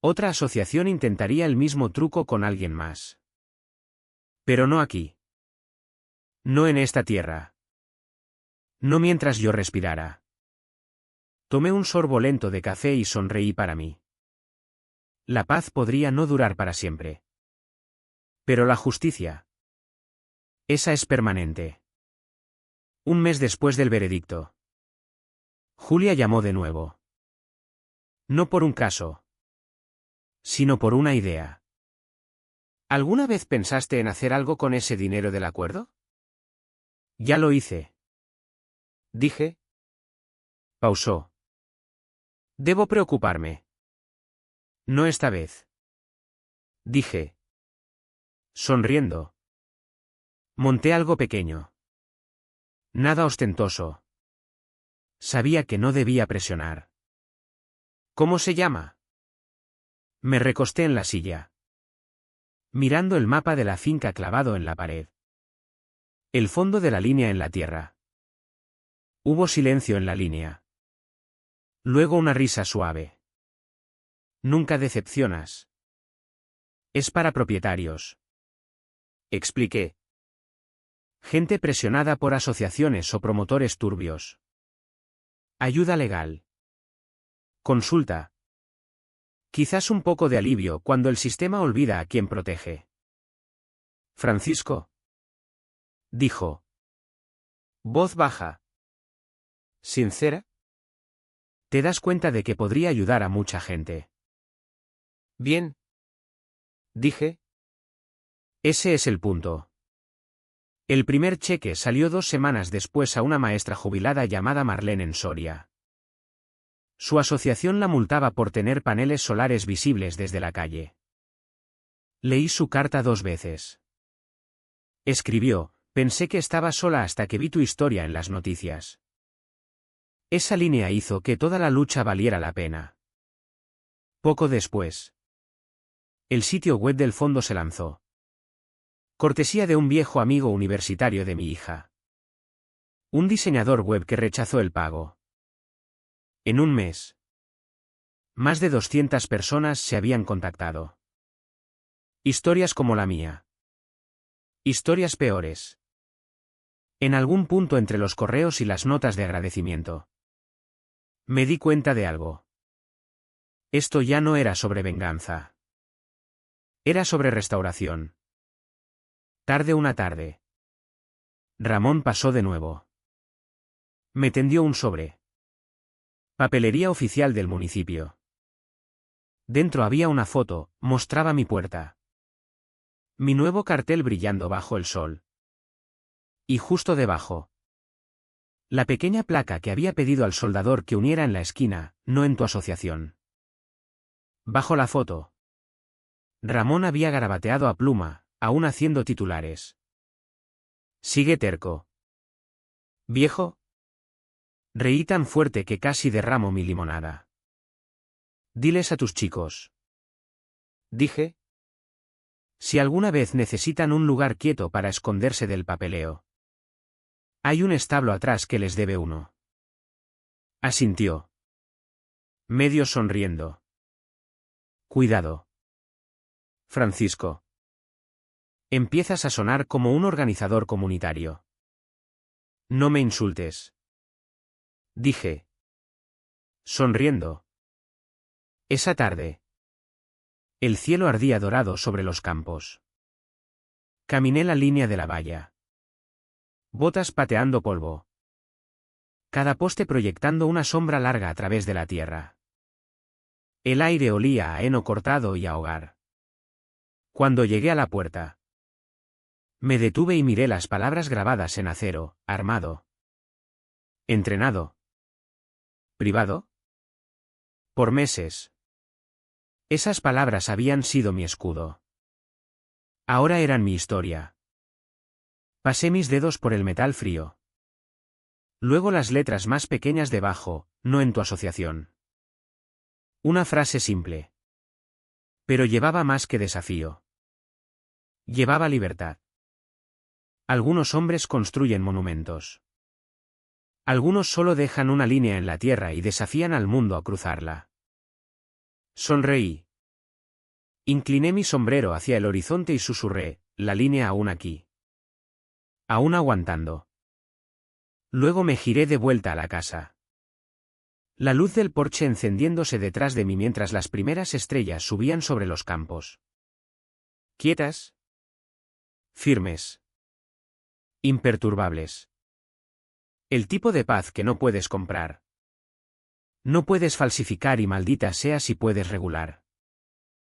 Otra asociación intentaría el mismo truco con alguien más. Pero no aquí. No en esta tierra. No mientras yo respirara. Tomé un sorbo lento de café y sonreí para mí. La paz podría no durar para siempre. Pero la justicia. Esa es permanente. Un mes después del veredicto. Julia llamó de nuevo. No por un caso. Sino por una idea. ¿Alguna vez pensaste en hacer algo con ese dinero del acuerdo? Ya lo hice. Dije. Pausó. Debo preocuparme. No esta vez. Dije. Sonriendo. Monté algo pequeño. Nada ostentoso. Sabía que no debía presionar. ¿Cómo se llama? Me recosté en la silla. Mirando el mapa de la finca clavado en la pared. El fondo de la línea en la tierra. Hubo silencio en la línea. Luego una risa suave. Nunca decepcionas. Es para propietarios. Expliqué. Gente presionada por asociaciones o promotores turbios. Ayuda legal. Consulta. Quizás un poco de alivio cuando el sistema olvida a quien protege. Francisco. Dijo. Voz baja. ¿Sincera? Te das cuenta de que podría ayudar a mucha gente. Bien. Dije. Ese es el punto. El primer cheque salió 2 semanas después a una maestra jubilada llamada Marlene en Soria. Su asociación la multaba por tener paneles solares visibles desde la calle. Leí su carta 2 veces. Escribió, pensé que estaba sola hasta que vi tu historia en las noticias. Esa línea hizo que toda la lucha valiera la pena. Poco después. El sitio web del fondo se lanzó. Cortesía de un viejo amigo universitario de mi hija. Un diseñador web que rechazó el pago. En un mes. Más de 200 personas se habían contactado. Historias como la mía. Historias peores. En algún punto entre los correos y las notas de agradecimiento. Me di cuenta de algo. Esto ya no era sobre venganza. Era sobre restauración. Tarde una tarde. Ramón pasó de nuevo. Me tendió un sobre. Papelería oficial del municipio. Dentro había una foto, mostraba mi puerta. Mi nuevo cartel brillando bajo el sol. Y justo debajo. La pequeña placa que había pedido al soldador que uniera en la esquina, no en tu asociación. Bajo la foto. Ramón había garabateado a pluma, aún haciendo titulares. Sigue terco. ¿Viejo? Reí tan fuerte que casi derramo mi limonada. Diles a tus chicos. Dije. Si alguna vez necesitan un lugar quieto para esconderse del papeleo. Hay un establo atrás que les debe uno. Asintió. Medio sonriendo. Cuidado. Francisco. Empiezas a sonar como un organizador comunitario. No me insultes. Dije. Sonriendo. Esa tarde. El cielo ardía dorado sobre los campos. Caminé la línea de la valla. Botas pateando polvo. Cada poste proyectando una sombra larga a través de la tierra. El aire olía a heno cortado y a hogar. Cuando llegué a la puerta. Me detuve y miré las palabras grabadas en acero, armado. Entrenado. ¿Privado? Por meses. Esas palabras habían sido mi escudo. Ahora eran mi historia. Pasé mis dedos por el metal frío. Luego las letras más pequeñas debajo, no en tu asociación. Una frase simple. Pero llevaba más que desafío. Llevaba libertad. Algunos hombres construyen monumentos. Algunos solo dejan una línea en la tierra y desafían al mundo a cruzarla. Sonreí. Incliné mi sombrero hacia el horizonte y susurré, la línea aún aquí. Aún aguantando. Luego me giré de vuelta a la casa. La luz del porche encendiéndose detrás de mí mientras las primeras estrellas subían sobre los campos. ¿Quietas? Firmes. Imperturbables. El tipo de paz que no puedes comprar. No puedes falsificar y maldita sea si puedes regular.